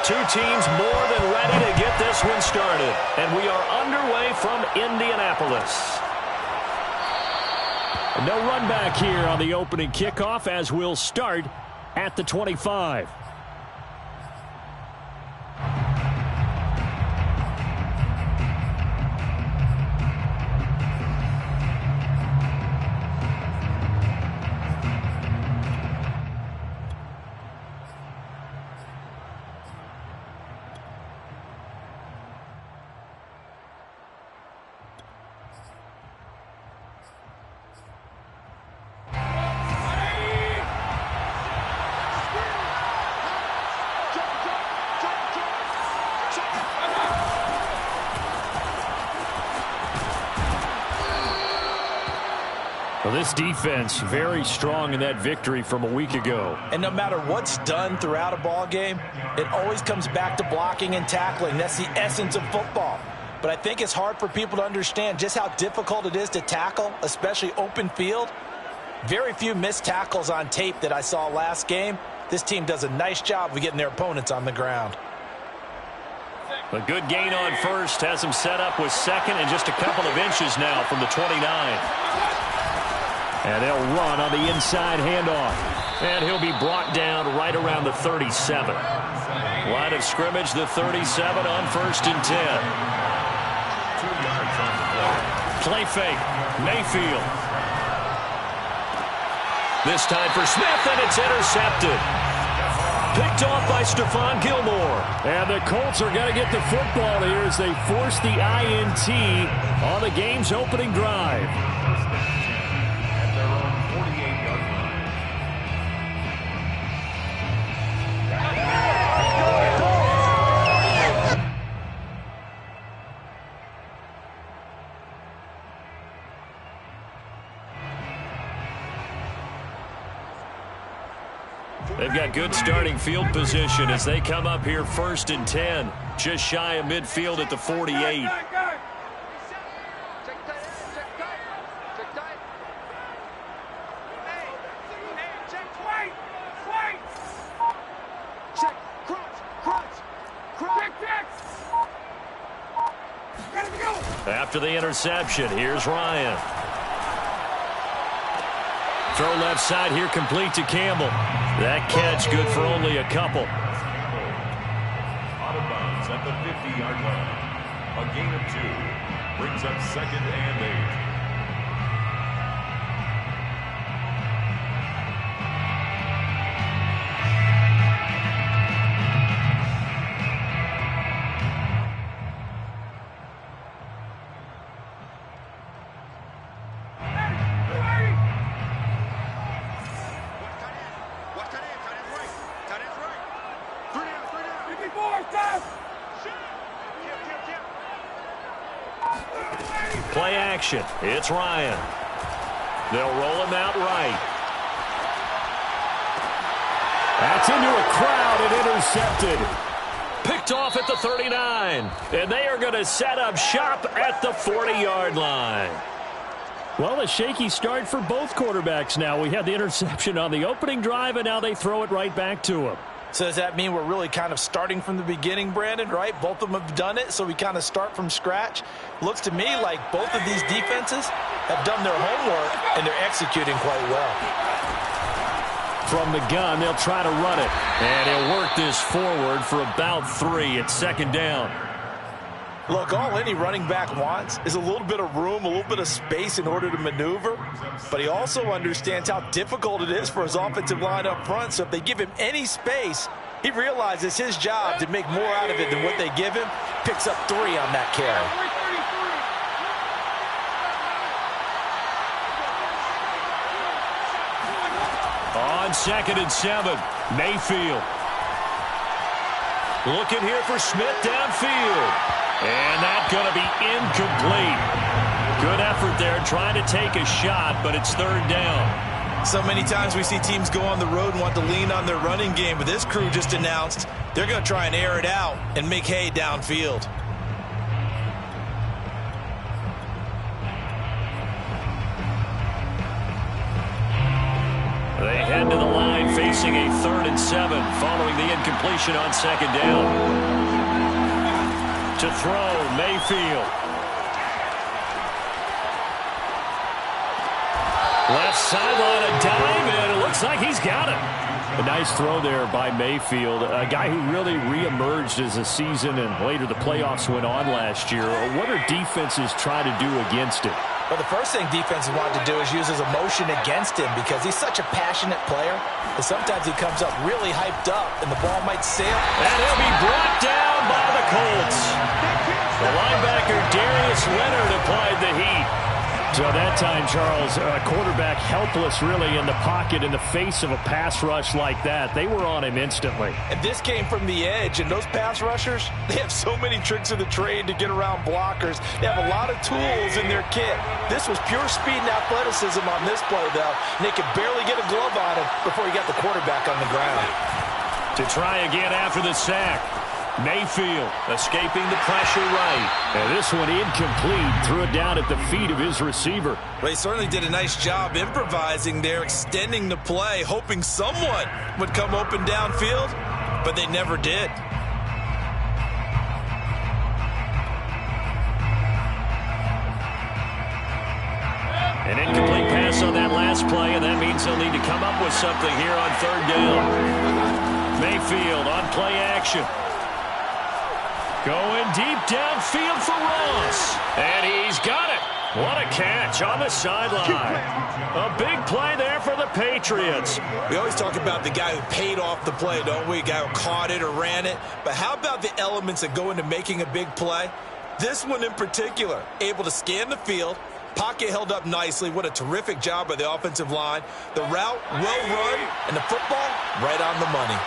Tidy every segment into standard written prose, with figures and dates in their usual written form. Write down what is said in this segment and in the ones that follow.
two teams more than ready to get this one started. And we are underway from Indianapolis. No run back here on the opening kickoff as we'll start at the 25. Well, this defense very strong in that victory from a week ago. And no matter what's done throughout a ball game, it always comes back to blocking and tackling. That's the essence of football. But I think it's hard for people to understand just how difficult it is to tackle, especially open field. Very few missed tackles on tape that I saw last game. This team does a nice job of getting their opponents on the ground. A good gain on first has him set up with second and just a couple of inches now from the 29. And they'll run on the inside handoff. And he'll be brought down right around the 37. Line of scrimmage, the 37 on 1st and 10. Play fake. Mayfield. This time for Smith, and it's intercepted. Picked off by Stephon Gilmore. And the Colts are going to get the football here as they force the INT on the game's opening drive. They've got good starting field position as they come up here 1st and 10. Just shy of midfield at the 48. After the interception, here's Ryan. Throw left side here, complete to Campbell. That catch good for only a couple. Out of bounds at the 50-yard line. A gain of 2 brings up 2nd and 8. Play action. It's Ryan. They'll roll him out right. That's into a crowd and intercepted. Picked off at the 39. And they are going to set up shop at the 40-yard line. Well, a shaky start for both quarterbacks now. We had the interception on the opening drive, and now they throw it right back to him. So does that mean we're really kind of starting from the beginning, Brandon, right? Both of them have done it, so we kind of start from scratch. Looks to me like both of these defenses have done their homework, and they're executing quite well. From the gun, they'll try to run it. And he'll work this forward for about 3 at 2nd down. Look, all any running back wants is a little bit of room, a little bit of space in order to maneuver. But he also understands how difficult it is for his offensive line up front. So if they give him any space, he realizes his job to make more out of it than what they give him. Picks up 3 on that carry. On 2nd and 7, Mayfield. Looking here for Smith downfield. And that's going to be incomplete. Good effort there trying to take a shot, but it's 3rd down. So many times we see teams go on the road and want to lean on their running game, but this crew just announced they're going to try and air it out and make hay downfield. They head to the line facing facing a 3rd and 7 following the incompletion on 2nd down. To throw, Mayfield. Left sideline, a dive, and it looks like he's got it. A nice throw there by Mayfield, a guy who really reemerged as the season and later the playoffs went on last year. What are defenses trying to do against it? Well, the first thing defenses want to do is use his emotion against him because he's such a passionate player that sometimes he comes up really hyped up and the ball might sail. And he'll be brought down by the Colts. The linebacker Darius Leonard applied the heat. So that time, Charles, quarterback helpless really in the pocket in the face of a pass rush like that. They were on him instantly. And this came from the edge, and those pass rushers, they have so many tricks of the trade to get around blockers. They have a lot of tools in their kit. This was pure speed and athleticism on this play, though, and they could barely get a glove on him before he got the quarterback on the ground. To try again after the sack. Mayfield escaping the pressure right. And this one incomplete. Threw it down at the feet of his receiver. Well, he certainly did a nice job improvising there, extending the play, hoping someone would come open downfield, but they never did. An incomplete pass on that last play, and that means they'll need to come up with something here on 3rd down. Mayfield on play action. Going deep downfield for Ross. And he's got it. What a catch on the sideline. A big play there for the Patriots. We always talk about the guy who paid off the play, don't we? The guy who caught it or ran it. But how about the elements that go into making a big play? This one in particular, able to scan the field, pocket held up nicely. What a terrific job by the offensive line. The route well run, and the football right on the money.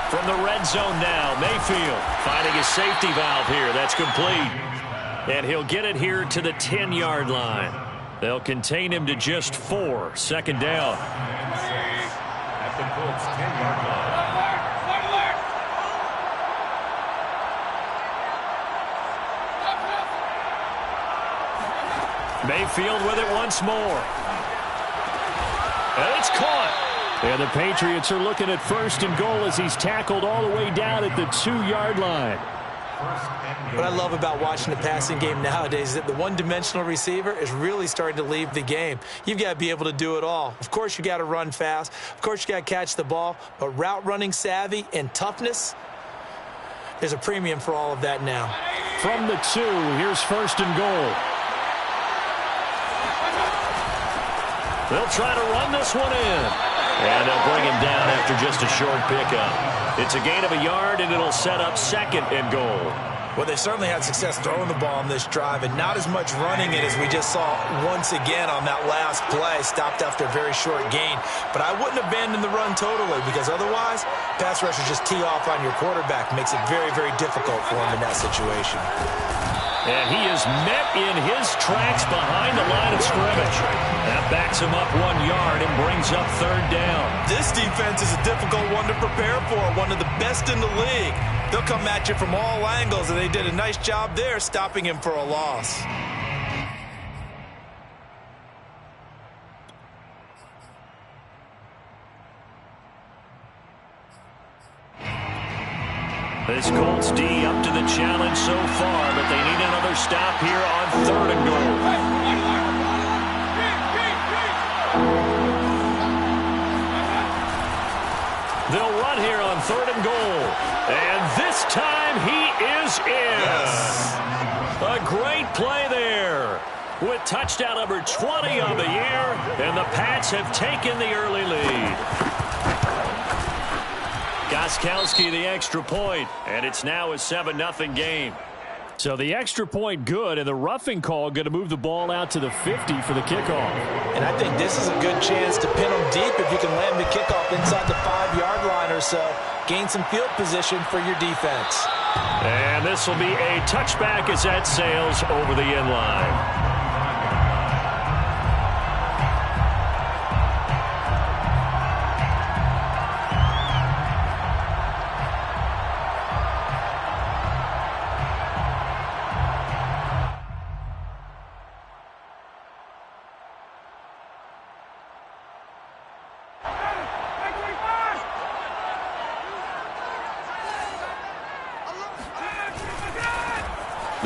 From the red zone now, Mayfield finding a safety valve here. That's complete. And he'll get it here to the 10-yard line. They'll contain him to just 4. 2nd down. At the Colts 10-yard line. Mayfield with it once more. And it's caught. And the Patriots are looking at 1st and goal as he's tackled all the way down at the 2-yard line. What I love about watching the passing game nowadays is that the one-dimensional receiver is really starting to leave the game. You've got to be able to do it all. Of course, you got to run fast. Of course, you got to catch the ball. But route running savvy and toughness, there's a premium for all of that now. From the 2, here's 1st and goal. They'll try to run this one in. And they'll bring him down after just a short pickup. It's a gain of a yard, and it'll set up 2nd and goal. Well, they certainly had success throwing the ball on this drive, and not as much running it as we just saw once again on that last play. Stopped after a very short gain. But I wouldn't abandon the run totally, because otherwise, pass rushers just tee off on your quarterback. Makes it very, very difficult for him in that situation. And he is met in his tracks behind the line of scrimmage. That backs him up 1 yard and brings up 3rd down. This defense is a difficult one to prepare for, one of the best in the league. They'll come at you from all angles, and they did a nice job there stopping him for a loss. This Colts D up to the challenge so far, but they need another stop here on 3rd and goal. They'll run here on 3rd and goal. And this time he is in. Yes. A great play there. With touchdown number 20 on the year, and the Pats have taken the early lead. Gostkowski the extra point, and it's now a 7-0 game. So the extra point good, and the roughing call going to move the ball out to the 50 for the kickoff. And I think this is a good chance to pin them deep if you can land the kickoff inside the 5-yard line or so. Gain some field position for your defense. And this will be a touchback as that sails over the end line.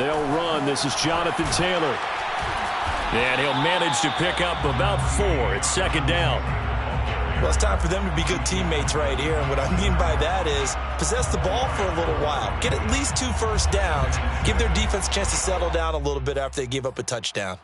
They'll run. This is Jonathan Taylor. And he'll manage to pick up about 4. It's second down. Well, it's time for them to be good teammates right here. And what I mean by that is possess the ball for a little while. Get at least 2 first downs. Give their defense a chance to settle down a little bit after they give up a touchdown.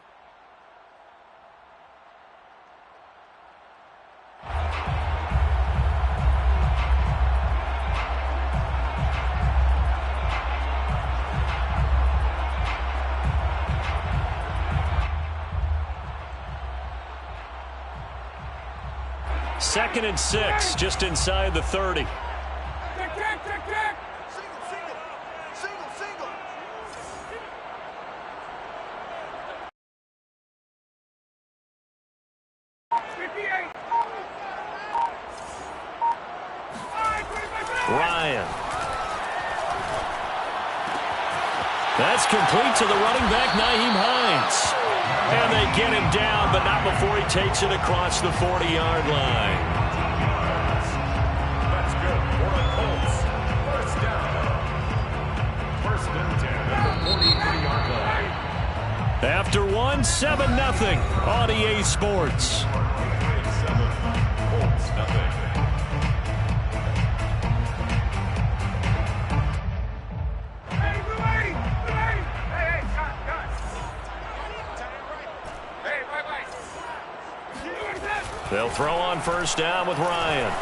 Second and 6, just inside the 30. Ryan. That's complete to the running back, Nyheim Hines. And they get him down, but not before he takes it across the 40-yard line. That's good for the Colts. First down. First and 10 at the 43-yard line. After 1, 7-0 on EA Sports. 7, Colts, nothing. They'll throw on first down with Ryan.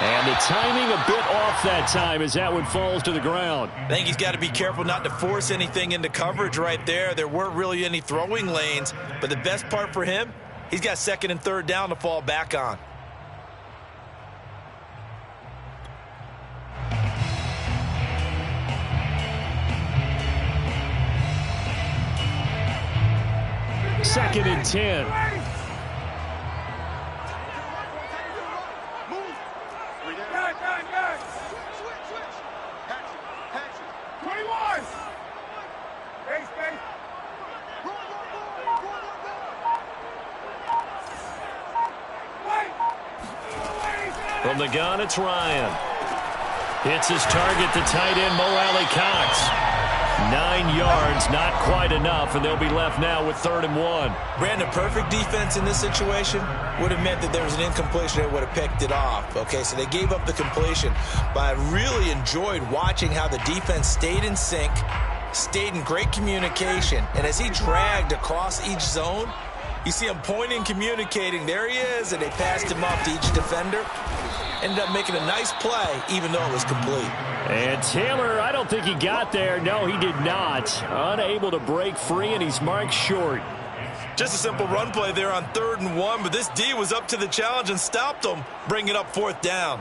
And the timing a bit off that time as that one falls to the ground. I think he's got to be careful not to force anything into coverage right there. There weren't really any throwing lanes, but the best part for him, he's got second and third down to fall back on. Second and 10. From the gun, it's Ryan. Hits his target, the tight end, Mo Alley-Cox. 9 yards, not quite enough, and they'll be left now with 3rd and 1. Brandon, perfect defense in this situation would have meant that there was an incompletion that would have picked it off. Okay, so they gave up the completion. But I really enjoyed watching how the defense stayed in sync, stayed in great communication, and as he dragged across each zone, you see him pointing, communicating. There he is, and they passed him off to each defender. Ended up making a nice play, even though it was complete. And Taylor, I don't think he got there. No, he did not. Unable to break free, and he's marked short. Just a simple run play there on 3rd and 1, but this D was up to the challenge and stopped him, bringing up 4th down.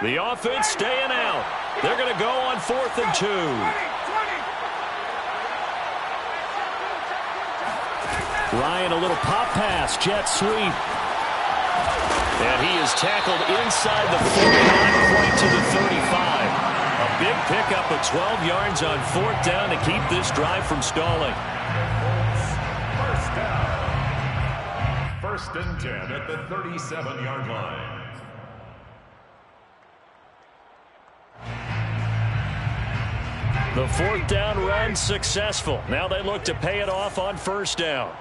The offense staying out. They're going to go on 4th and 2. Ryan, a little pop pass, jet sweep. And he is tackled inside the 49, point to the 35. A big pickup of 12 yards on 4th down to keep this drive from stalling. First down. First and 10 at the 37-yard line. The 4th down run successful. Now they look to pay it off on first down.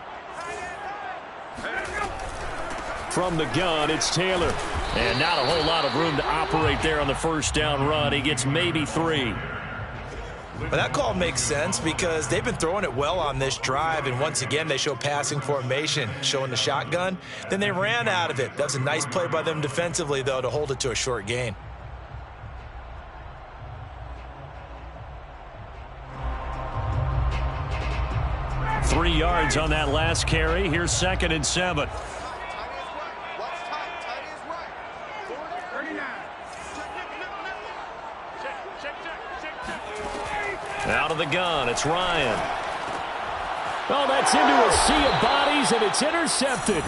From the gun, it's Taylor. And not a whole lot of room to operate there on the first down run. He gets maybe 3. But that call makes sense because they've been throwing it well on this drive, and once again they show passing formation, showing the shotgun. Then they ran out of it. That was a nice play by them defensively, though, to hold it to a short gain. Three yards on that last carry. Here's 2nd and 7. Out of the gun, it's Ryan. Oh, that's into a sea of bodies, and it's intercepted.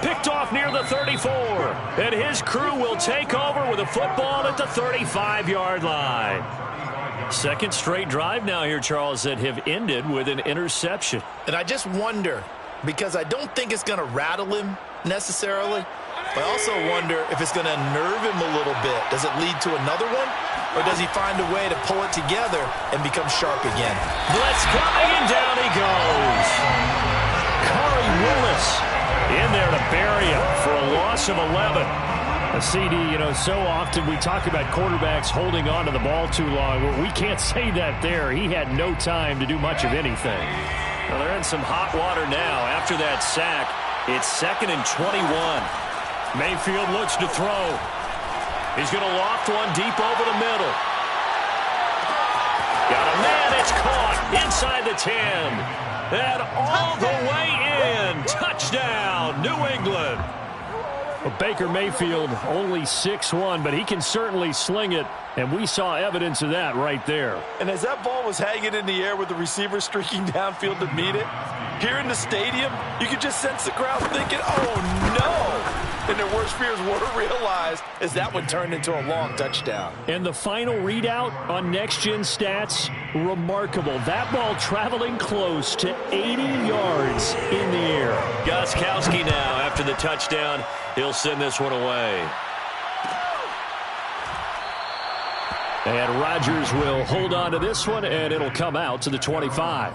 Picked off near the 34. And his crew will take over with a football at the 35-yard line. Second straight drive now here, Charles, that have ended with an interception. And I just wonder, because I don't think it's going to rattle him necessarily, but I also wonder if it's going to unnerve him a little bit. Does it lead to another one? Or does he find a way to pull it together and become sharp again? Blitz coming, and down he goes. Khari Willis in there to bury him for a loss of 11. A CD, so often we talk about quarterbacks holding on to the ball too long. Well, we can't say that there. He had no time to do much of anything. Well, they're in some hot water now. After that sack, it's 2nd and 21. Mayfield looks to throw. He's going to loft one deep over the middle. Got a man, it's caught inside the 10. And all the way in. Touchdown, New England. Well, Baker Mayfield only 6'1", but he can certainly sling it, and we saw evidence of that right there. And as that ball was hanging in the air with the receiver streaking downfield to meet it, here in the stadium, you could just sense the crowd thinking, oh, no. And their worst fears were realized as that one turned into a long touchdown. And the final readout on Next Gen Stats, remarkable. That ball traveling close to 80 yards in the air. Gostkowski now after the touchdown. He'll send this one away. And Rodgers will hold on to this one, and it'll come out to the 25.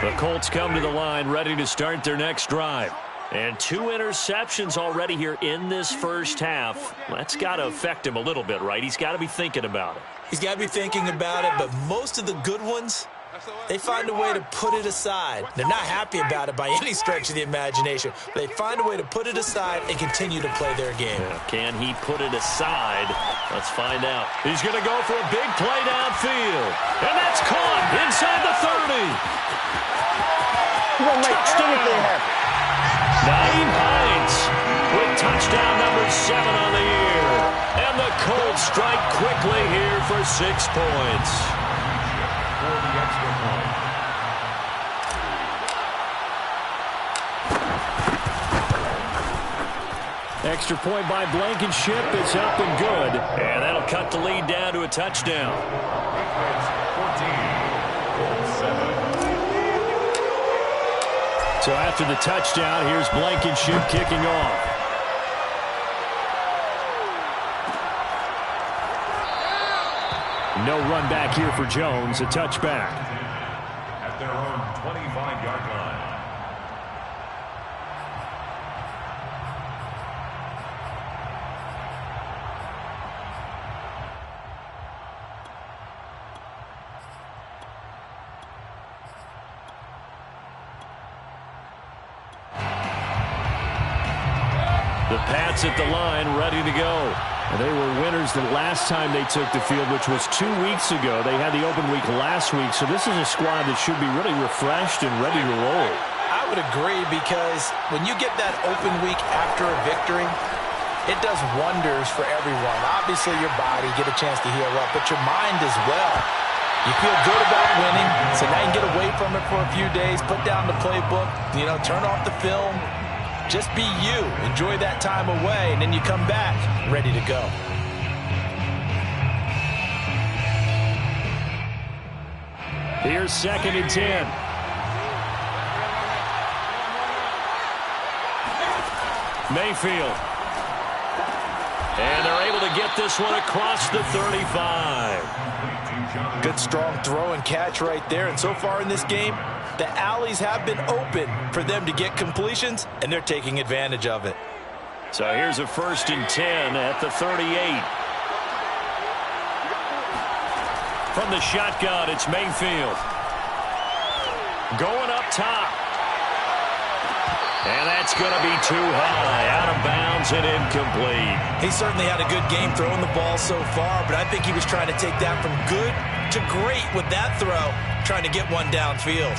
The Colts come to the line ready to start their next drive. And 2 interceptions already here in this first half. That's got to affect him a little bit, right? He's got to be thinking about it. He's got to be thinking about it, but most of the good ones, they find a way to put it aside. They're not happy about it by any stretch of the imagination, but they find a way to put it aside and continue to play their game. Yeah, can he put it aside? Let's find out. He's going to go for a big play downfield. And that's caught inside the 30. Touchdown! Nyheim Hines with touchdown number 7 on the year. And the Colts strike quickly here for 6 points. For the extra point. Extra point by Blankenship. It's up and good. And that'll cut the lead down to a touchdown. 14-7. So after the touchdown, here's Blankenship kicking off. No run back here for Jones. A touchback. At their own 25-yard line. The Pats at the line, ready to go. They were winners the last time they took the field, which was 2 weeks ago. They had the open week last week, so this is a squad that should be really refreshed and ready to roll. I would agree, because when you get that open week after a victory, it does wonders for everyone. Obviously, your body, get a chance to heal up, but your mind as well. You feel good about winning, so now you can get away from it for a few days, put down the playbook, turn off the film. Just be you. Enjoy that time away, and then you come back ready to go. Here's 2nd and 10. Mayfield. And they're able to get this one across the 35. Good strong throw and catch right there. And so far in this game, the alleys have been open for them to get completions, and they're taking advantage of it. So here's a 1st and 10 at the 38. From the shotgun, it's Mayfield. Going up top. And that's going to be too high, out of bounds and incomplete. He certainly had a good game throwing the ball so far, but I think he was trying to take that from good to great with that throw, trying to get one downfield.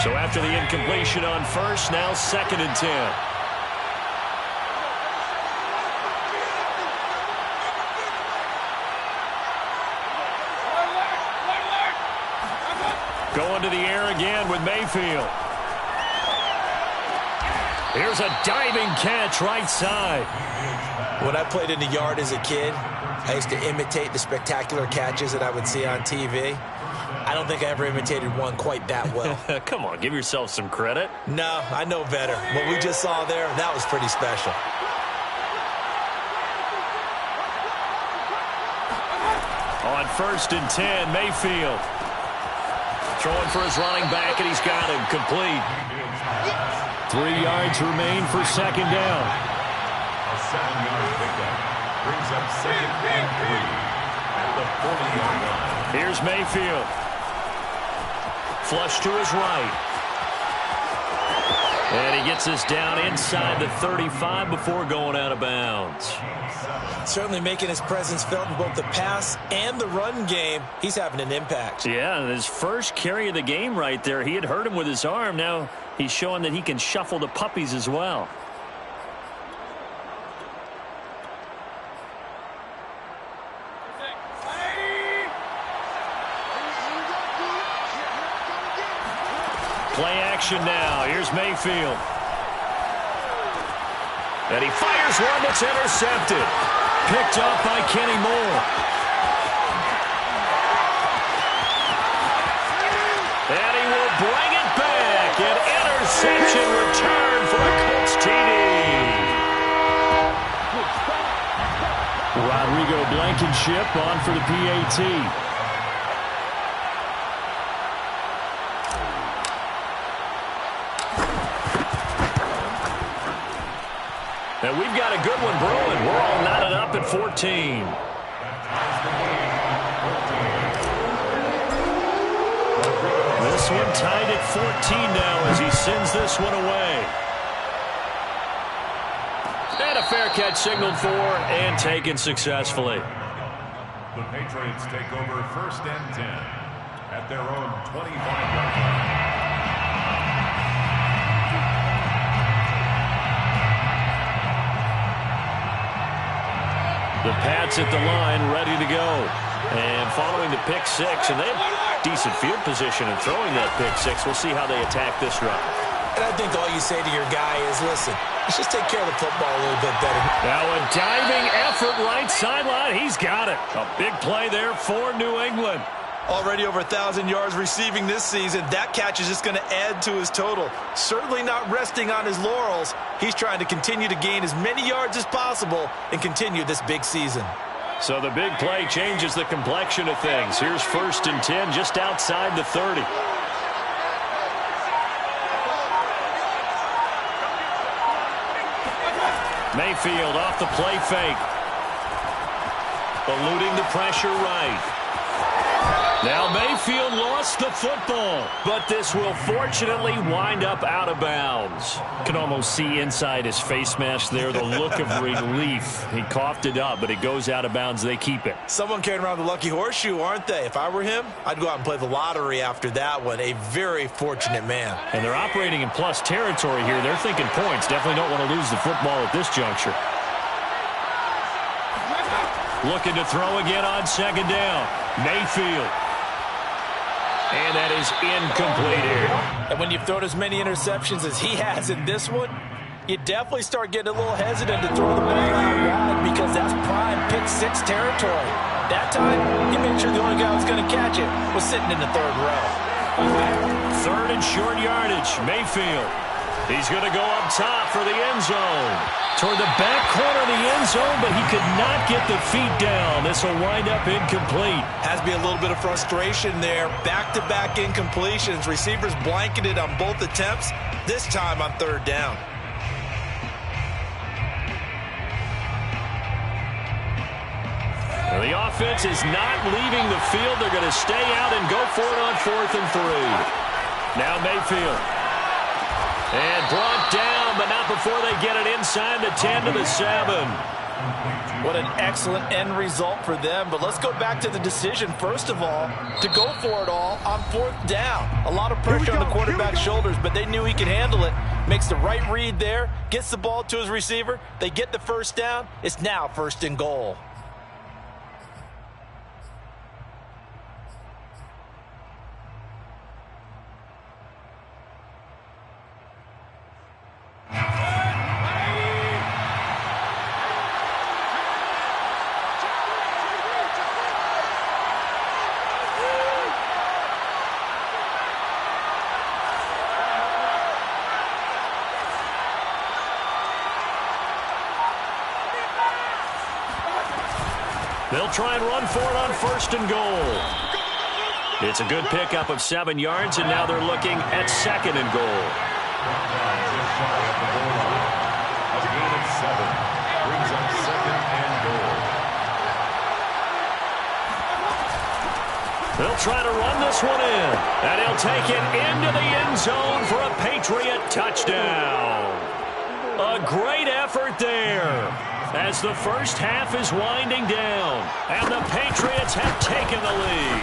So after the incompletion on first, now 2nd and 10. Going to the air again with Mayfield. Here's a diving catch right side. When I played in the yard as a kid, I used to imitate the spectacular catches that I would see on TV. I don't think I ever imitated one quite that well. Come on, give yourself some credit. No, I know better. What we just saw there, that was pretty special. On 1st and 10, Mayfield. Throwing for his running back, and he's got him complete. 3 yards remain for 2nd down. A 7-yard pickup brings up 2nd and 3 at the 40-yard line. Here's Mayfield. Flush to his right. And he gets us down inside the 35 before going out of bounds. Certainly making his presence felt in both the pass and the run game. He's having an impact. Yeah, his first carry of the game right there. He had hurt him with his arm. Now he's showing that he can shuffle the puppies as well. Play action now. Here's Mayfield. And he fires one that's intercepted. Picked up by Kenny Moore. And he will bring it back. An interception return for a Colts TD. Rodrigo Blankenship on for the PAT. And we've got a good one brewing. We're all knotted up at 14. This one tied at 14 now as he sends this one away. And a fair catch signaled for and taken successfully. The Patriots take over 1st and 10 at their own 25-yard line. The Pats at the line, ready to go. And following the pick six, and they have decent field position in throwing that pick six. We'll see how they attack this run. And I think all you say to your guy is, listen, let's just take care of the football a little bit better. Now a diving effort right sideline. He's got it. A big play there for New England. Already over 1,000 yards receiving this season. That catch is just going to add to his total. Certainly not resting on his laurels. He's trying to continue to gain as many yards as possible and continue this big season. So the big play changes the complexion of things. Here's 1st and 10 just outside the 30. Mayfield off the play fake. Eluding the pressure right. Now Mayfield lost the football, but this will fortunately wind up out of bounds. Can almost see inside his face mask there the look of relief. He coughed it up, but it goes out of bounds. They keep it. Someone carrying around the lucky horseshoe, aren't they? If I were him, I'd go out and play the lottery after that one. A very fortunate man. And they're operating in plus territory here. They're thinking points. Definitely don't want to lose the football at this juncture. Looking to throw again on 2nd down. Mayfield. And that is incomplete here. And when you've thrown as many interceptions as he has in this one, you definitely start getting a little hesitant to throw the ball out wide because that's prime pick six territory. That time, he made sure the only guy who was going to catch it was sitting in the 3rd row. 3rd and short yardage. Mayfield. He's going to go up top for the end zone. Toward the back corner of the end zone, but he could not get the feet down. This will wind up incomplete. Has to be a little bit of frustration there. Back-to-back incompletions. Receivers blanketed on both attempts, this time on 3rd down. The offense is not leaving the field. They're going to stay out and go for it on 4th and 3. Now Mayfield. And brought down, but not before they get it inside the 10 to the 7. What an excellent end result for them. But let's go back to the decision, first of all, to go for it all on 4th down. A lot of pressure on the quarterback's shoulders, but they knew he could handle it. Makes the right read there, gets the ball to his receiver. They get the first down. It's now 1st and goal. They'll try and run for it on 1st and goal. It's a good pickup of 7 yards, and now they're looking at 2nd and goal. Just shy of the goal line. A gain of 7 brings up 2nd and goal. They'll try to run this one in, and he'll take it into the end zone for a Patriot touchdown. A great effort there as the first half is winding down, and the Patriots have taken the lead.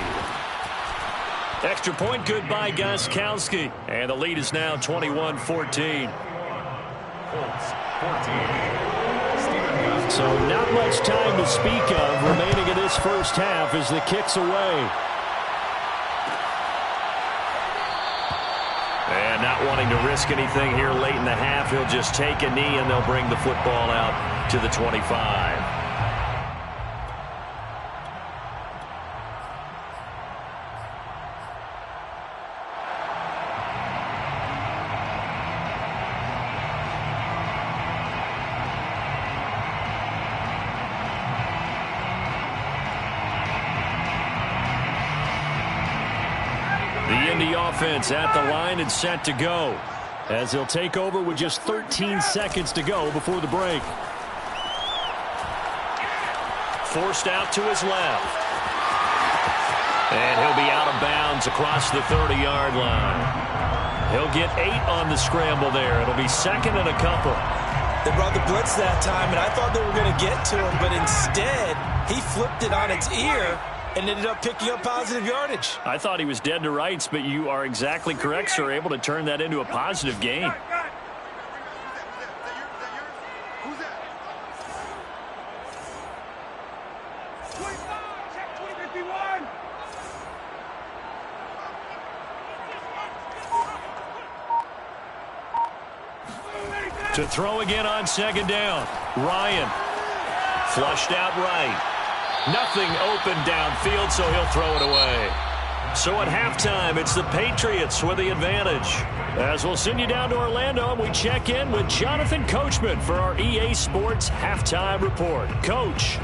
Extra point good by Gostkowski, and the lead is now 21-14. Colts 14. So not much time to speak of remaining in this first half as the kick's away. And not wanting to risk anything here late in the half, he'll just take a knee and they'll bring the football out to the 25. Offense at the line and set to go as he'll take over with just 13 seconds to go before the break. Forced out to his left. And he'll be out of bounds across the 30-yard line. He'll get 8 on the scramble there. It'll be 2nd and a couple. They brought the blitz that time, and I thought they were going to get to him, but instead he flipped it on its ear and ended up picking up positive yardage. I thought he was dead to rights, but you are exactly correct, sir. Able to turn that into a positive gain. To throw again on 2nd down. Ryan flushed out right. Nothing open downfield, so he'll throw it away. So at halftime, it's the Patriots with the advantage. As we'll send you down to Orlando, and we check in with Jonathan Coachman for our EA Sports Halftime Report. Coach.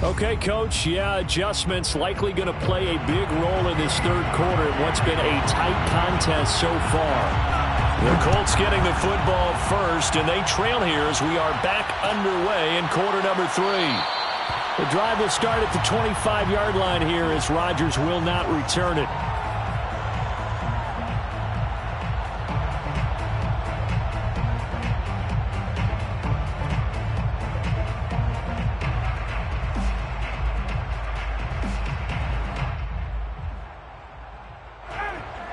Okay, Coach. Yeah, adjustments likely going to play a big role in this third quarter in what's been a tight contest so far. The Colts getting the football first, and they trail here as we are back underway in quarter number 3. The drive will start at the 25-yard line here as Rodgers will not return it.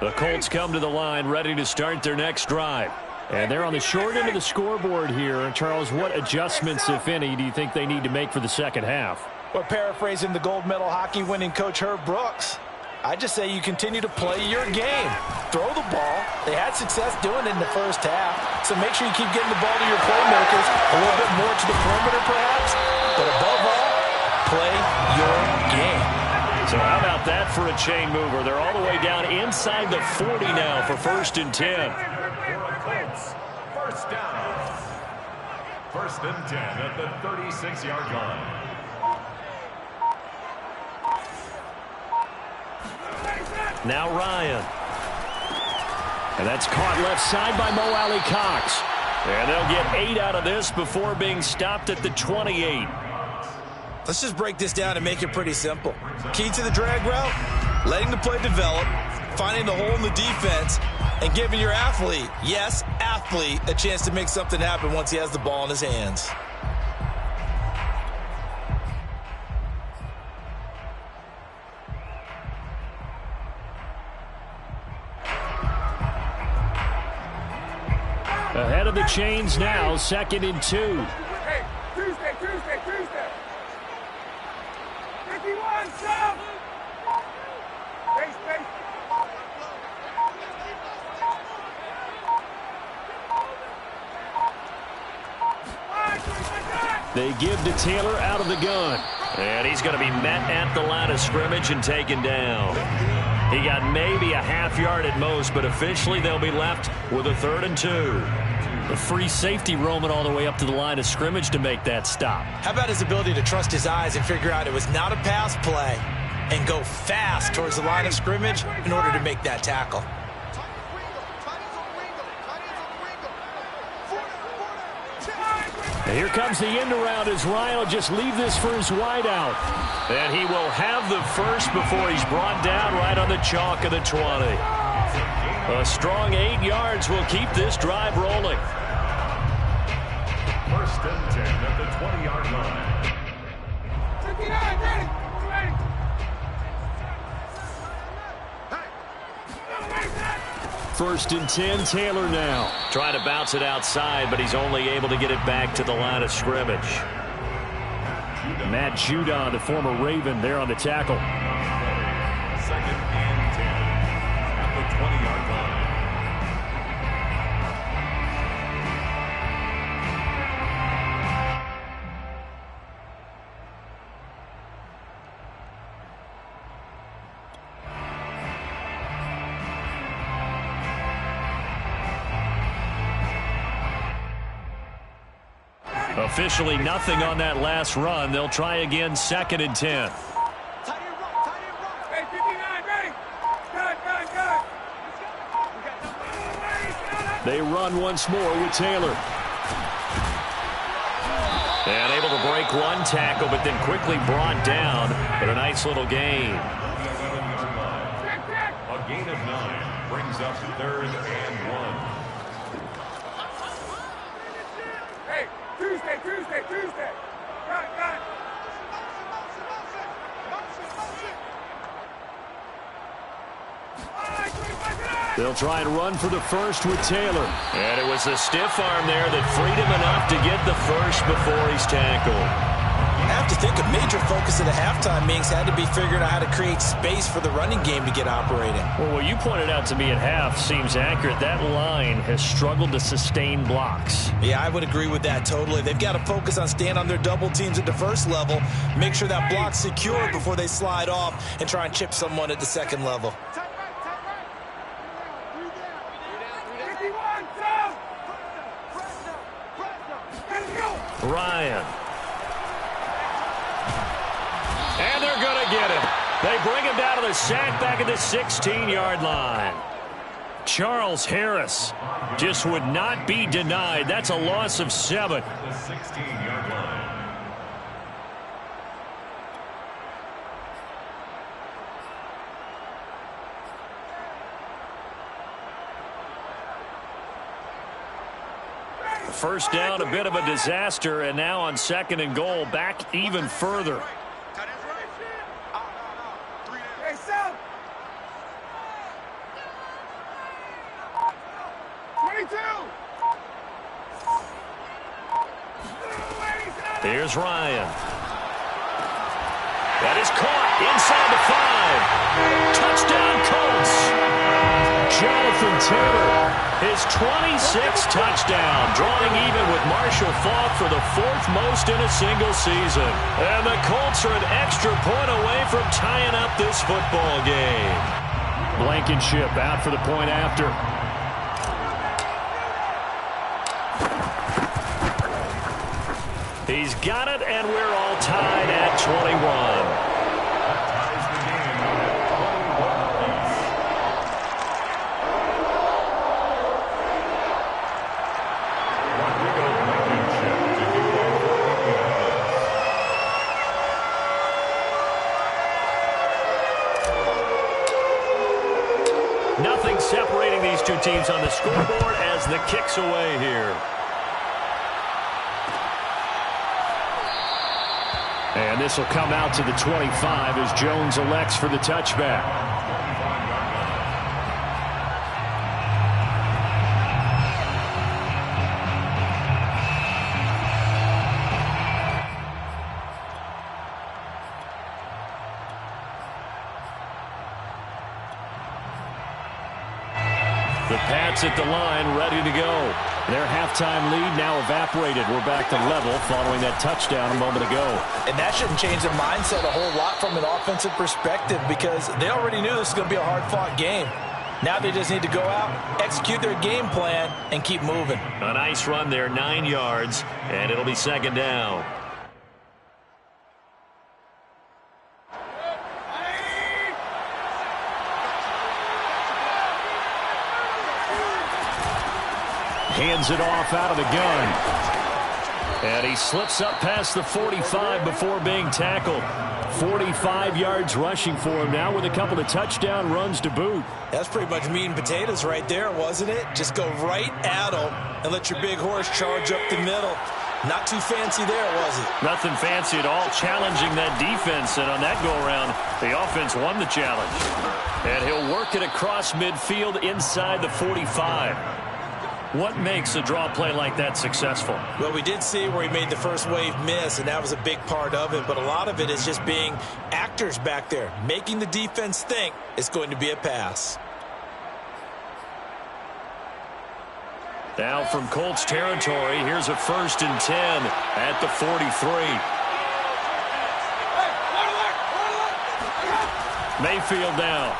The Colts come to the line ready to start their next drive. And they're on the short end of the scoreboard here. Charles, what adjustments, if any, do you think they need to make for the second half? Well, paraphrasing the gold medal hockey winning coach Herb Brooks, I just say you continue to play your game. Throw the ball. They had success doing it in the first half, so make sure you keep getting the ball to your playmakers, a little bit more to the perimeter perhaps, but above all, play your game. So how about that for a chain mover? They're all the way down inside the 40 now for 1st and 10. First down. 1st and 10 at the 36-yard line. Now Ryan. And that's caught left side by Mo Alley-Cox. And they'll get 8 out of this before being stopped at the 28. Let's just break this down and make it pretty simple. Key to the drag route, letting the play develop, finding the hole in the defense, and giving your athlete, yes, athlete, a chance to make something happen once he has the ball in his hands. Ahead of the chains now, 2nd and 2. Hey, Tuesday. 51, stop! Base. They give to Taylor out of the gun. And he's going to be met at the line of scrimmage and taken down. He got maybe a half yard at most, but officially they'll be left with a 3rd and 2. A free safety roaming all the way up to the line of scrimmage to make that stop. How about his ability to trust his eyes and figure out it was not a pass play and go fast towards the line of scrimmage in order to make that tackle? And here comes the end around as Ryan will just leave this for his wideout. And he will have the first before he's brought down right on the chalk of the 20. A strong 8 yards will keep this drive rolling. 1st and 10 at the 20-yard line. 59, ready. 1st and 10, Taylor now. Trying to bounce it outside, but he's only able to get it back to the line of scrimmage. Matt Judon, the former Raven, there on the tackle. 2nd and 10 at the 20-yard line. Officially nothing on that last run. They'll try again, 2nd and 10. Hey, 59, ready. Good. They run once more with Taylor. And able to break one tackle, but then quickly brought down. But a nice little gain. A gain of 9 brings up 3rd and 1. Hey, Tuesday. Got it. They'll try and run for the first with Taylor. And it was the stiff arm there that freed him enough to get the first before he's tackled. I have to think a major focus of the halftime meetings had to be figuring out how to create space for the running game to get operating. Well, what you pointed out to me at half seems accurate. That line has struggled to sustain blocks. Yeah, I would agree with that totally. They've got to focus on staying on their double teams at the first level, make sure that block's secure before they slide off and try and chip someone at the second level. Ryan. And they're going to get him. They bring him down to the sack back at the 16-yard line. Charles Harris just would not be denied. That's a loss of 7. The 16-yard line. First down, a bit of a disaster, and now on 2nd and goal, back even further. Hey, Sal. 22. Here's Ryan. That is caught inside the 5. Touchdown, Colts. Jonathan Taylor, his 26th touchdown, drawing even with Marshall Faulk for the 4th most in a single season. And the Colts are an extra point away from tying up this football game. Blankenship out for the point after. He's got it, and we're all tied at 21. Nothing separating these two teams on the scoreboard as the kick's away here. And this will come out to the 25 as Jones elects for the touchback. The Pats at the line, ready to go. Their halftime lead now evaporated. We're back to level following that touchdown a moment ago. And that shouldn't change their mindset a whole lot from an offensive perspective because they already knew this was going to be a hard-fought game. Now they just need to go out, execute their game plan, and keep moving. A nice run there, 9 yards, and it'll be second down. Hands it off out of the gun. And he slips up past the 45 before being tackled. 45 yards rushing for him now with a couple of touchdown runs to boot. That's pretty much meat and potatoes right there, wasn't it? Just go right at him and let your big horse charge up the middle. Not too fancy there, was it? Nothing fancy at all, challenging that defense. And on that go-around, the offense won the challenge. And he'll work it across midfield inside the 45. What makes a draw play like that successful? Well, we did see where he made the first wave miss, and that was a big part of it. But a lot of it is just being actors back there, making the defense think it's going to be a pass. Now from Colts territory, here's a 1st and 10 at the 43. Mayfield down.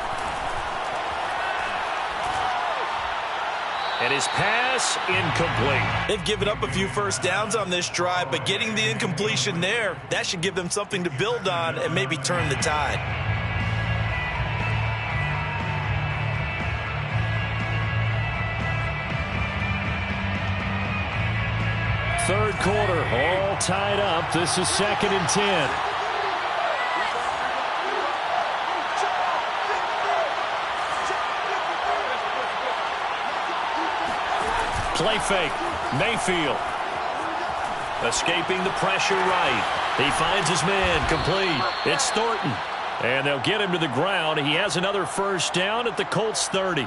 And his pass incomplete. They've given up a few first downs on this drive, but getting the incompletion there, that should give them something to build on and maybe turn the tide. Third quarter, all tied up. This is 2nd and 10. Play fake. Mayfield. Escaping the pressure right. He finds his man complete. It's Thornton. And they'll get him to the ground. He has another first down at the Colts 30.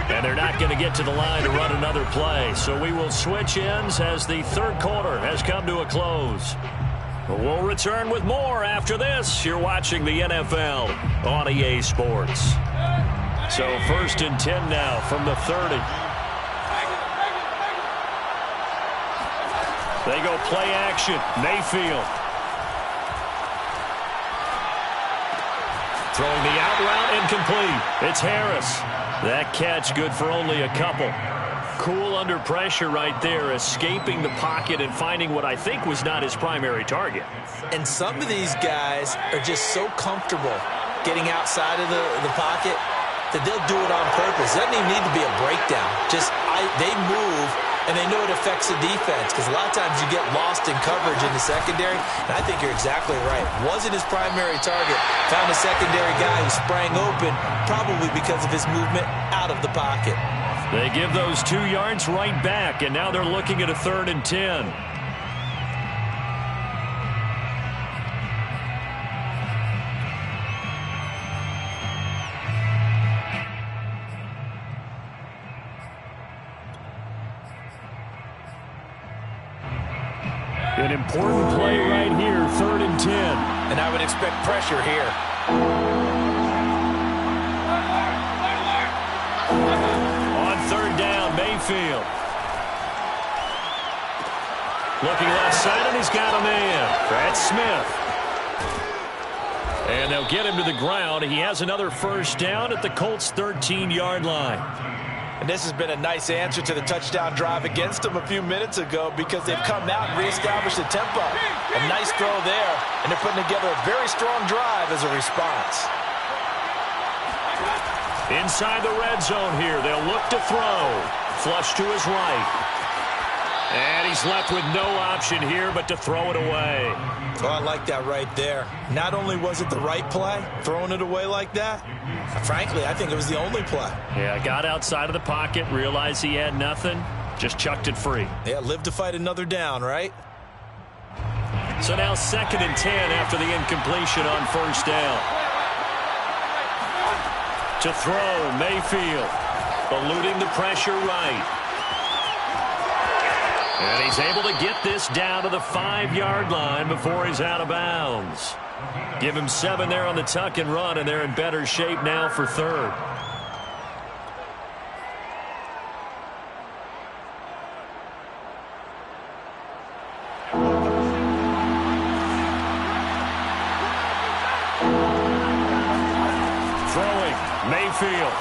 And they're not going to get to the line to run another play. So we will switch ends as the third quarter has come to a close. We'll return with more after this. You're watching the NFL on EA Sports. So 1st and 10 now from the 30. They go play action. Mayfield. Throwing the out route incomplete. It's Harris. That catch good for only a couple. Cool under pressure right there, escaping the pocket and finding what I think was not his primary target. And some of these guys are just so comfortable getting outside of the pocket that they'll do it on purpose. It doesn't even need to be a breakdown. They move, and they know it affects the defense because a lot of times you get lost in coverage in the secondary, and I think you're exactly right. Wasn't his primary target. Found a secondary guy who sprang open, probably because of his movement out of the pocket. They give those 2 yards right back, and now they're looking at a 3rd and 10. An important play right here, 3rd and 10. And I would expect pressure here. On 3rd down, Mayfield. Looking left side, and he's got a man. That's Smith. And they'll get him to the ground. He has another first down at the Colts' 13-yard line. And this has been a nice answer to the touchdown drive against them a few minutes ago because they've come out and reestablished the tempo. A nice throw there, and they're putting together a very strong drive as a response. Inside the red zone here, they'll look to throw. Flush to his right. And he's left with no option here but to throw it away. Oh, I like that right there. Not only was it the right play, throwing it away like that, frankly, I think it was the only play. Yeah, got outside of the pocket, realized he had nothing, just chucked it free. Yeah, live to fight another down, right? So now 2nd and 10 after the incompletion on first down. To throw, Mayfield, eluding the pressure right. And he's able to get this down to the 5-yard line before he's out of bounds. Give him 7 there on the tuck and run, and they're in better shape now for 3rd. Throwing, Mayfield.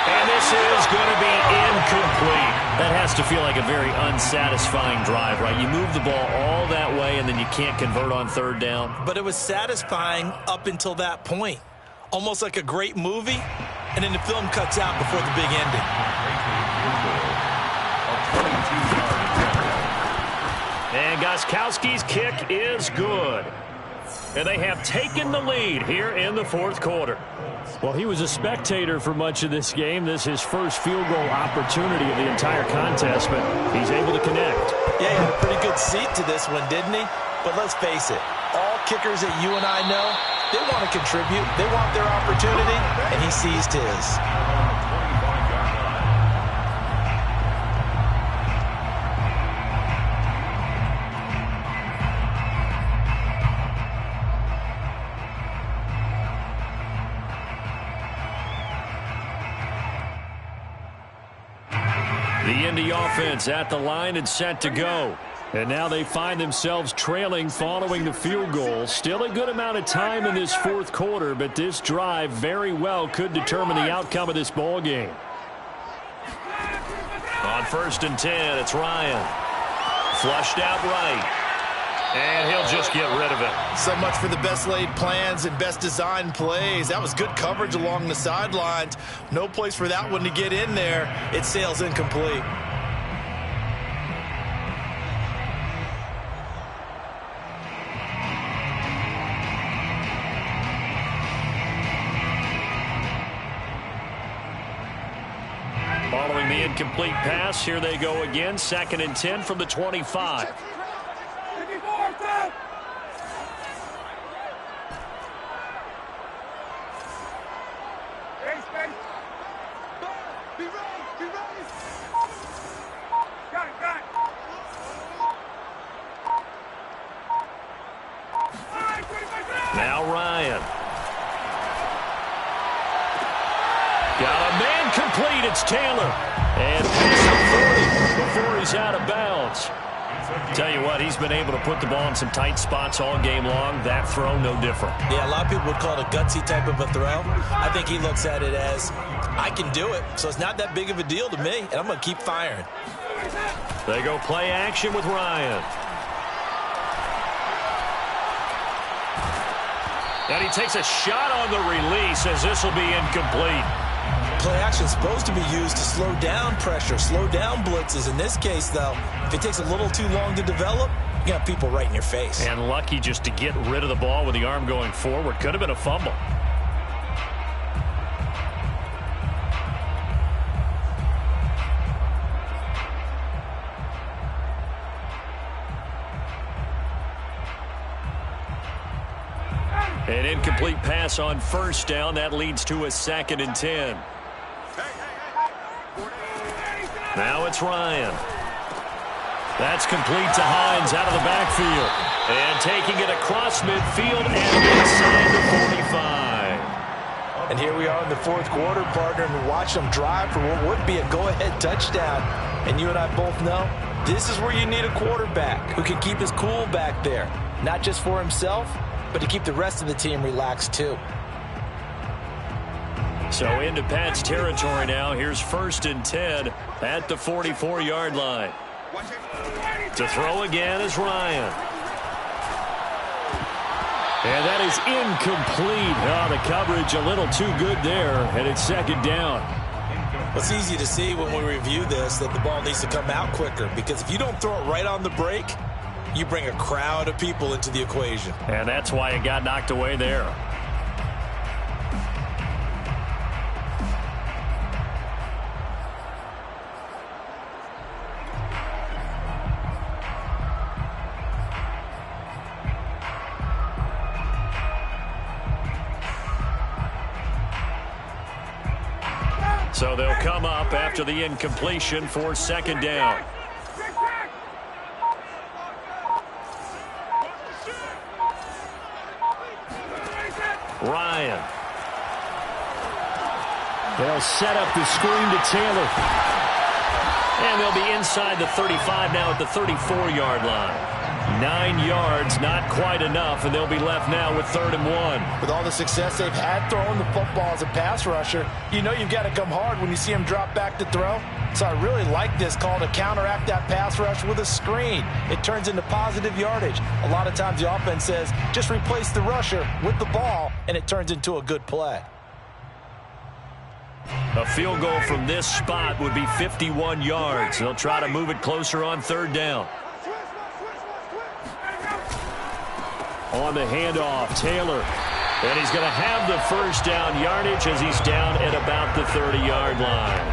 And this is going to be incomplete. That has to feel like a very unsatisfying drive, right? You move the ball all that way, and then you can't convert on 3rd down. But it was satisfying up until that point. Almost like a great movie, and then the film cuts out before the big ending. And Gostkowski's kick is good. And they have taken the lead here in the 4th quarter. Well, he was a spectator for much of this game. This is his first field goal opportunity of the entire contest, but he's able to connect. Yeah, he had a pretty good seat to this one, didn't he? But let's face it, all kickers that you and I know, they want to contribute. They want their opportunity, and he seized his. The Indy offense at the line and set to go. And now they find themselves trailing following the field goal. Still a good amount of time in this 4th quarter, but this drive very well could determine the outcome of this ball game. On 1st and 10, it's Ryan. Flushed out right. And he'll just get rid of it. So much for the best laid plans and best designed plays. That was good coverage along the sidelines. No place for that one to get in there. It sails incomplete. Following the incomplete pass, here they go again. 2nd and 10 from the 25. Now Ryan. Got a man complete. It's Taylor. And past the 40 before he's out of bounds. Tell you what, he's been able to put the ball in some tight spots all game long. That throw, no different. Yeah, a lot of people would call it a gutsy type of a throw. I think he looks at it as, I can do it, so it's not that big of a deal to me, and I'm going to keep firing. They go play action with Ryan. And he takes a shot on the release as this will be incomplete. Play action is supposed to be used to slow down pressure, slow down blitzes. In this case, though, if it takes a little too long to develop, you got people right in your face. And lucky just to get rid of the ball with the arm going forward. Could have been a fumble. An incomplete pass on 1st down. That leads to a 2nd and 10. Now it's Ryan. That's complete to Hines out of the backfield. And taking it across midfield and inside the 45. And here we are in the 4th quarter, partner, and watch them drive for what would be a go-ahead touchdown. And you and I both know this is where you need a quarterback who can keep his cool back there. Not just for himself, but to keep the rest of the team relaxed too. So into Pat's territory now. Here's 1st and 10 at the 44-yard line. To throw again is Ryan. And that is incomplete. Oh, the coverage a little too good there, and it's 2nd down. It's easy to see when we review this that the ball needs to come out quicker, because if you don't throw it right on the break, you bring a crowd of people into the equation. And that's why it got knocked away there. So they'll come up after the incompletion for 2nd down. Ryan. They'll set up the screen to Taylor. And they'll be inside the 35 now at the 34-yard line. 9 yards, not quite enough, and they'll be left now with 3rd and 1. With all the success they've had throwing the football as a pass rusher, you know you've got to come hard when you see him drop back to throw. So I really like this call to counteract that pass rush with a screen. It turns into positive yardage. A lot of times the offense says, just replace the rusher with the ball, and it turns into a good play. A field goal from this spot would be 51 yards. They'll try to move it closer on 3rd down. On the handoff, Taylor. And he's going to have the 1st down yardage as he's down at about the 30-yard line.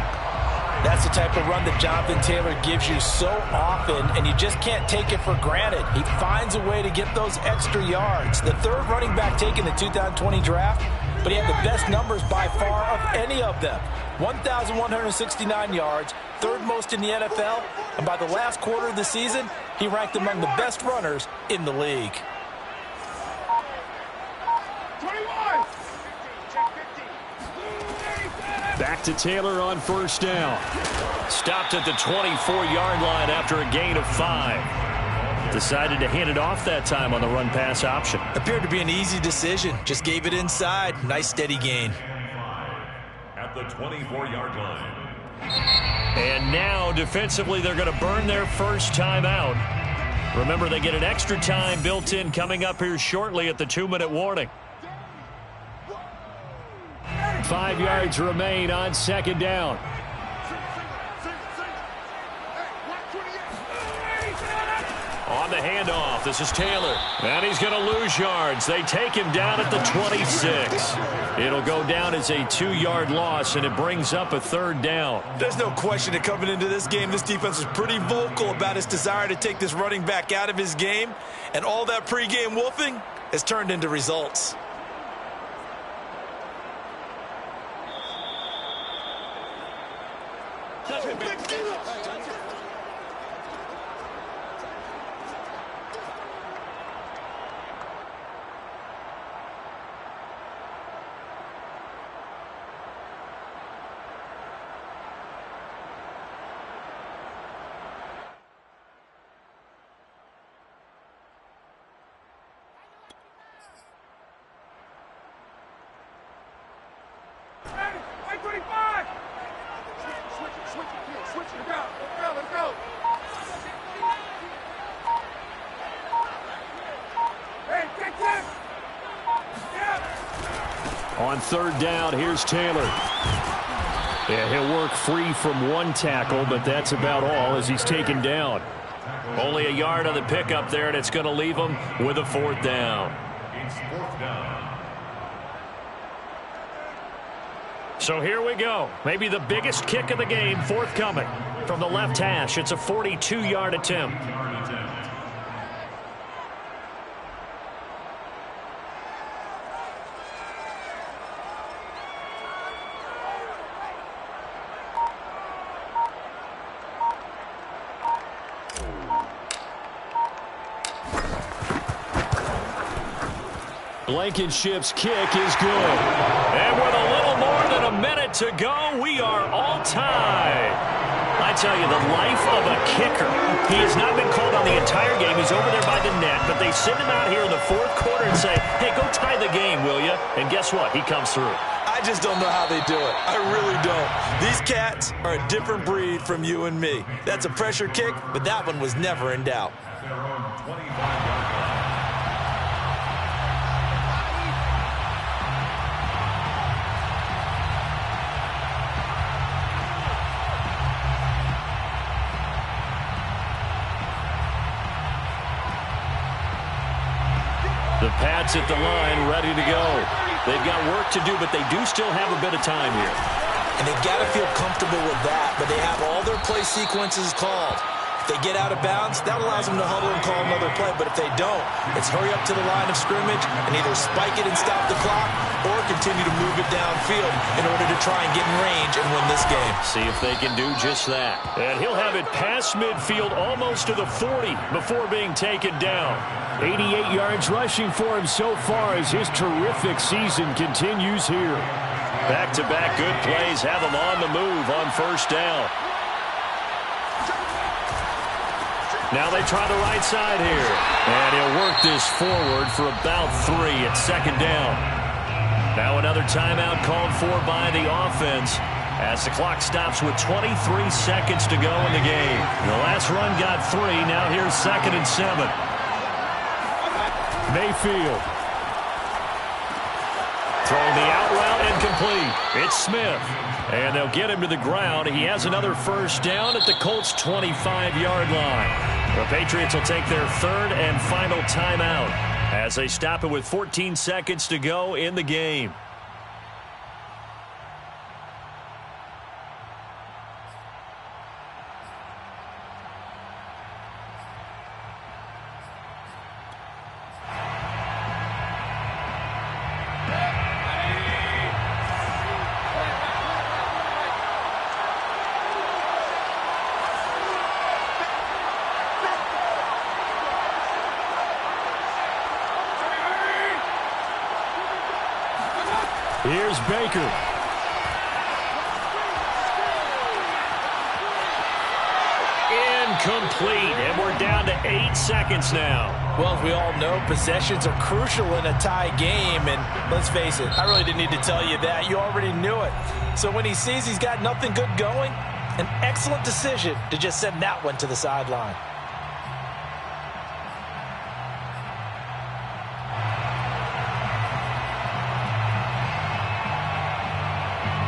That's the type of run that Jonathan Taylor gives you so often, and you just can't take it for granted. He finds a way to get those extra yards. The 3rd running back taken in the 2020 draft, but he had the best numbers by far of any of them. 1,169 yards, 3rd most in the NFL, and by the last quarter of the season, he ranked among the best runners in the league. Back to Taylor on 1st down. Stopped at the 24-yard line after a gain of 5. Decided to hand it off that time on the run-pass option. Appeared to be an easy decision. Just gave it inside. Nice steady gain. At the 24-yard line. And now, defensively, they're going to burn their 1st time out. Remember, they get an extra time built in coming up here shortly at the 2-minute warning. 5 yards remain on 2nd down. On the handoff, this is Taylor. And he's going to lose yards. They take him down at the 26. It'll go down as a 2-yard loss, and it brings up a 3rd down. There's no question that coming into this game, this defense was pretty vocal about its desire to take this running back out of his game. And all that pregame wolfing has turned into results. On 3rd down, here's Taylor. Yeah, he'll work free from 1 tackle, but that's about all as he's taken down. Only a yard on the pickup there, and it's going to leave him with a 4th down. It's 4th down. So here we go. Maybe the biggest kick of the game forthcoming. From the left hash, it's a 42-yard attempt. Blankenship's kick is good. And with a little more than a minute to go, we are all tied. I tell you, the life of a kicker. He has not been called on the entire game. He's over there by the net, but they send him out here in the 4th quarter and say, hey, go tie the game, will you? And guess what? He comes through. I I just don't know how they do it. I really don't. These cats are a different breed from you and me. That's a pressure kick, but that one was never in doubt. Their own 25-yard line. The Pats at the line, ready to go. They've got work to do, but they do still have a bit of time here. And they've got to feel comfortable with that, but they have all their play sequences called. If they get out of bounds, that allows them to huddle and call another play. But if they don't, it's hurry up to the line of scrimmage and either spike it and stop the clock or continue to move it downfield in order to try and get in range and win this game. See if they can do just that. And he'll have it past midfield almost to the 40 before being taken down. 88 yards rushing for him so far as his terrific season continues here. Back-to-back good plays have him on the move on first down. Now they try the right side here. And he'll work this forward for about 3 at second down. Now another timeout called for by the offense as the clock stops with 23 seconds to go in the game. The last run got 3. Now here's 2nd and 7. Mayfield. Throwing the out route incomplete. It's Smith. And they'll get him to the ground. He has another first down at the Colts' 25-yard line. The Patriots will take their 3rd and final timeout as they stop it with 14 seconds to go in the game. Here's Baker. Incomplete, and we're down to 8 seconds now. Well, as we all know, possessions are crucial in a tie game, and let's face it, I really didn't need to tell you that. You already knew it. So when he sees he's got nothing good going, an excellent decision to just send that one to the sideline.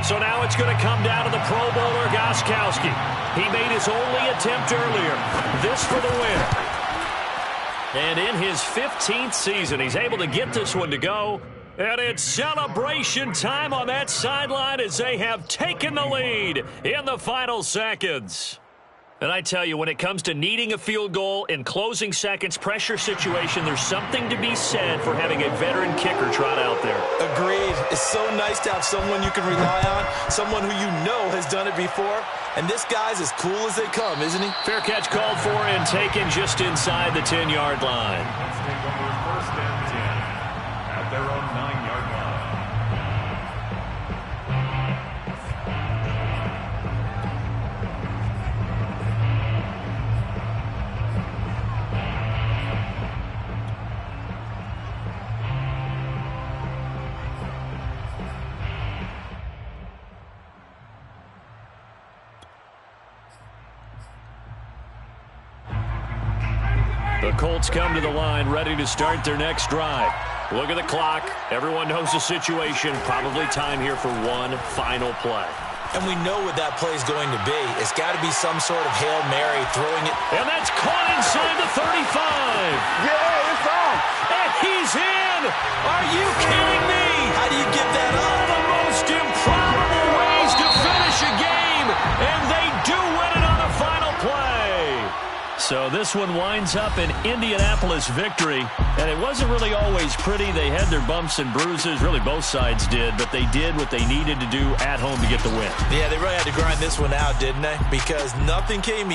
So now it's going to come down to the Pro Bowler, Gostkowski. He made his only attempt earlier. This for the win. And in his 15th season, he's able to get this one to go. And it's celebration time on that sideline as they have taken the lead in the final seconds. And I tell you, when it comes to needing a field goal in closing seconds, pressure situation, there's something to be said for having a veteran kicker trot out there. Agreed. It's so nice to have someone you can rely on, someone who you know has done it before. And this guy's as cool as they come, isn't he? Fair catch called for and taken just inside the 10-yard line. Let's take over 1st and 10 at their own 9-yard line. The Colts come to the line, ready to start their next drive. Look at the clock. Everyone knows the situation. Probably time here for one final play. And we know what that play is going to be. It's got to be some sort of Hail Mary, throwing it. And that's caught inside the 35. Yeah, it's on. And he's in. Are you kidding me? How do you give that up? The most improbable ways to finish a game. And they do win it on the final play. So this one winds up an Indianapolis victory, and it wasn't really always pretty. They had their bumps and bruises, really both sides did, but they did what they needed to do at home to get the win. Yeah, they really had to grind this one out, didn't they? Because nothing came